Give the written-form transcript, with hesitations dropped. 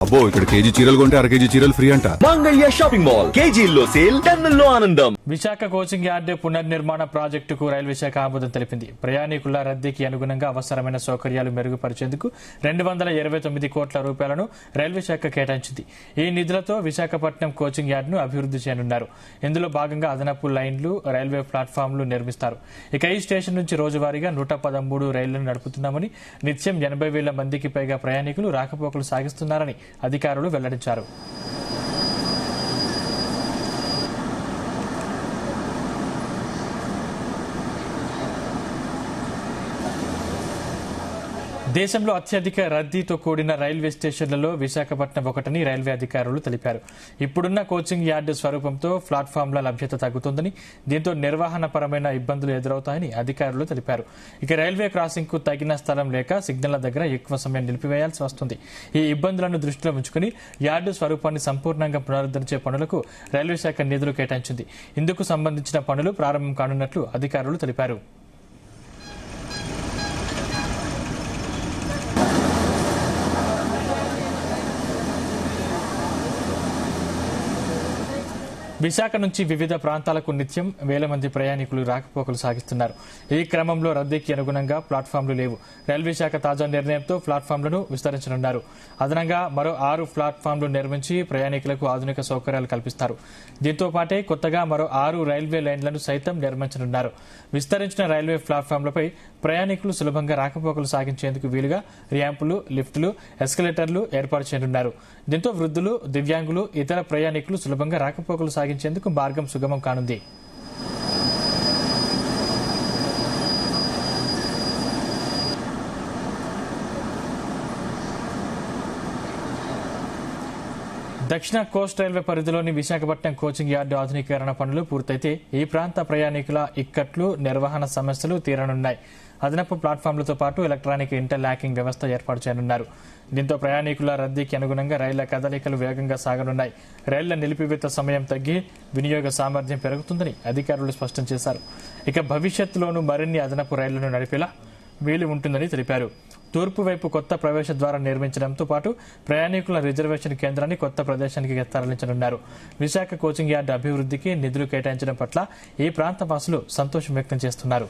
అబ్బో ఇక్కడ కేజీ చీరలు కొంటే అర కేజీ చీరలు ఫ్రీ అంట. మంగళ్య షాపింగ్ మాల్, కేజీల్లో సేల్, టన్నుల్లో ఆనందం. విశాఖ కోచింగ్ యార్డ్ పునర్నిర్మాణ ప్రాజెక్టుకు రైల్వే శాఖ ఆమోదం తెలిపింది. ప్రయాణికుల రద్దీకి అనుగుణంగా అవసరమైన సౌకర్యాలు మెరుగుపరిచేందుకు 229 కోట్ల రూపాయలను రైల్వే శాఖ కేటాయించింది. ఈ నిధులతో విశాఖపట్నం కోచింగ్ యార్డ్ను అభివృద్ధి చేయనున్నారు. ఇందులో భాగంగా అదనపు లైన్లు, రైల్వే ప్లాట్ఫామ్లు నిర్మిస్తారు. ఇక ఈ స్టేషన్ నుంచి రోజువారీగా 113 రైళ్లను నడుపుతున్నామని, నిత్యం 80,000 మందికి పైగా ప్రయాణికులు రాకపోకలు సాగిస్తున్నారని అధికారులు వెల్లడించారు. దేశంలో అత్యధిక రద్దీతో కూడిన రైల్వే స్టేషన్లలో విశాఖపట్నం ఒకటని రైల్వే అధికారులు తెలిపారు. ఇప్పుడున్న కోచింగ్ యార్డు స్వరూపంతో ప్లాట్ఫామ్ల లభ్యత తగ్గుతుందని, దీంతో నిర్వహణపరమైన ఇబ్బందులు ఎదురవుతాయని అధికారులు తెలిపారు. ఇక రైల్వే క్రాసింగ్ కు తగిన స్థలం లేక సిగ్నళ్ల దగ్గర ఎక్కువ సమయం నిలిపివేయాల్సి వస్తుంది. ఈ ఇబ్బందులను దృష్టిలో ఉంచుకుని యార్డు స్వరూపాన్ని సంపూర్ణంగా పునరుద్ధరించే పనులకు రైల్వే శాఖ నిధులు కేటాయించింది. ఇందుకు సంబంధించిన పనులు ప్రారంభం కానున్నట్లు అధికారులు తెలిపారు. విశాఖ నుంచి వివిధ ప్రాంతాలకు నిత్యం వేల మంది ప్రయాణికులు రాకపోకలు సాగిస్తున్నారు. ఈ క్రమంలో రద్దీకి అనుగుణంగా ప్లాట్ఫామ్లు లేవు. రైల్వే శాఖ తాజా నిర్ణయంతో ప్లాట్ఫామ్లను విస్తరించనున్నారు. అదనంగా మరో 6 ప్లాట్ఫామ్లు నిర్మించి ప్రయాణికులకు ఆధునిక సౌకర్యాలు కల్పిస్తారు. దీంతో పాటే కొత్తగా మరో 6 రైల్వే లైన్లను సైతం నిర్మించనున్నారు. విస్తరించిన రైల్వే ప్లాట్ఫామ్లపై ప్రయాణికులు సులభంగా రాకపోకలు సాగించేందుకు వీలుగా ర్యాంపులు, లిఫ్టులు, ఎస్కలేటర్లు ఏర్పాటు చేయనున్నారు. దీంతో వృద్ధులు, దివ్యాంగులు, ఇతర ప్రయాణికులు సులభంగా రాకపోకలు సాగించేందుకు మార్గం సుగమం కానుంది. దక్షిణ కోస్ట్ రైల్వే పరిధిలోని విశాఖపట్నం కోచింగ్ యార్డు ఆధునీకరణ పనులు పూర్తయితే ఈ ప్రాంత ప్రయాణికుల ఇక్కట్లు, నిర్వహణ సమస్యలు తీరనున్నాయి. అదనపు ప్లాట్ఫామ్లతో పాటు ఎలక్ట్రానిక్ ఇంటర్లాకింగ్ వ్యవస్థ ఏర్పాటు చేయనున్నారు. దీంతో ప్రయాణికుల రద్దీకి అనుగుణంగా రైళ్ల కదలికలు వేగంగా సాగనున్నాయి. రైళ్ల నిలిపివేత సమయం తగ్గి వినియోగ సామర్థ్యం పెరుగుతుందని అధికారులు స్పష్టం చేశారు. ఇక భవిష్యత్తులోనూ మరిన్ని అదనపు రైళ్లను నడిపేలా వీలు ఉంటుందని తెలిపారు. తూర్పు వైపు కొత్త ప్రవేశ ద్వారం నిర్మించడంతో పాటు ప్రయాణికుల రిజర్వేషన్ కేంద్రాన్ని కొత్త ప్రదేశానికి తరలించనున్నారు. విశాఖ కోచింగ్ యార్డు అభివృద్ధికి నిధులు కేటాయించడం పట్ల ఈ ప్రాంత వాసులు సంతోషం వ్యక్తం చేస్తున్నారు.